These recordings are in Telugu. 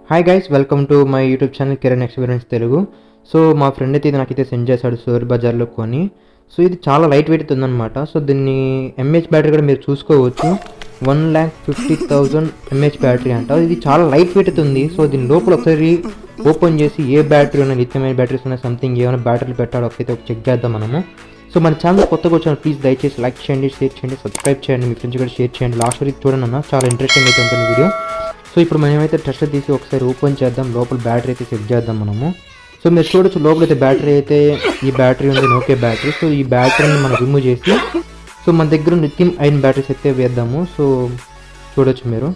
Hi guys, welcome to my YouTube channel Kiran experience Telugu. So మా ఫ్రెండ్ అయితే ఇది నాకైతే సెండ్ చేశాడు సూర్ బజార్లో కొని. సో ఇది చాలా లైట్ వెయిట్ ఉందన్నమాట. సో దీన్ని ఎంహెచ్ బ్యాటరీ కూడా మీరు చూసుకోవచ్చు. 1,50,000 ఎంహెచ్ బ్యాటరీ అంట. ఇది చాలా లైట్ వెయిట్ ఉంది. సో దీని లోపల ఒకసారి ఓపెన్ చేసి ఏ బ్యాటరీ ఉన్నాయి, లిథియం అయన్ బ్యాటరీస్ ఉన్నాయి, సంథింగ్ ఏమైనా బ్యాటరీలు పెట్టాడో ఒకసారి చెక్ చేద్దాం మనము. సో మన ఛానల్ కొత్తగా వచ్చాను, ప్లీజ్ దయచేసి లైక్ చేయండి, షేర్ చేయండి, సబ్స్క్రైబ్ చేయండి, మీ ఫ్రెండ్స్ కూడా షేర్ చేయండి. లాస్ట్ వరకు చూడండి అన్న, చాలా ఇంట్రెస్టింగ్ అయితే ఉంటుంది వీడియో. సో ఇప్పుడు మనమైతే టెస్ట్ తీసి ఒకసారి ఓపెన్ చేద్దాం, లోపల బ్యాటరీ అయితే చెక్ చేద్దాం మనము. సో మీరు చూడొచ్చు లోపల అయితే బ్యాటరీ అయితే ఈ బ్యాటరీ ఉంది, ఓకే బ్యాటరీ. సో ఈ బ్యాటరీని మనం రిమూవ్ చేసి సో మన దగ్గర లిథియం అయన్ బ్యాటరీస్ అయితే వేద్దాము. సో చూడొచ్చు మీరు.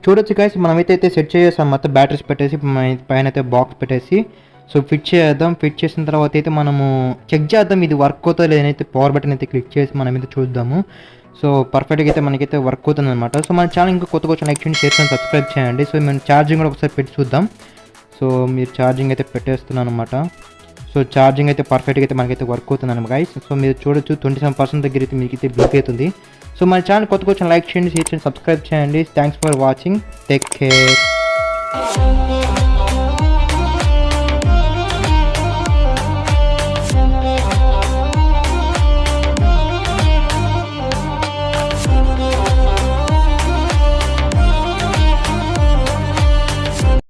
చూడొచ్చు గైస్, మనమైతే సెట్ చేసాం మొత్తం బ్యాటరీస్ పెట్టేసి పైన అయితే బాక్స్ పెట్టేసి సో ఫిట్ చేద్దాం. ఫిట్ చేసిన తర్వాత అయితే మనము చెక్ చేద్దాం ఇది వర్క్ అవుతుందో లేదైతే పవర్ బటన్ అయితే క్లిక్ చేసి మనం అయితే చూద్దాము. సో పర్ఫెక్ట్గా అయితే మనకైతే వర్క్ అవుతుంది అనమాట. సో మన ఛానల్ ఇంకా కొత్త లైక్ చేయండి, షేర్ చేయండి, సబ్స్క్రైబ్ చేయండి. సో మేము ఛార్జింగ్ కూడా ఒకసారి పెట్టి చూద్దాం. సో మీరు ఛార్జింగ్ అయితే పెట్టేస్తున్నాను అనమాట. సో ఛార్జింగ్ అయితే పర్ఫెక్ట్గా అయితే మనకైతే వర్క్ అవుతుంది అనమాట గైస్. సో మీరు చూడొచ్చు 27% దగ్గర అయితే మీకు అయితే బ్లింక్ అవుతుంది. సో మన ఛానల్ కొత్త లైక్ చేయండి, షేర్ చేయండి, సబ్స్క్రైబ్ చేయండి. Thanks for watching, take care.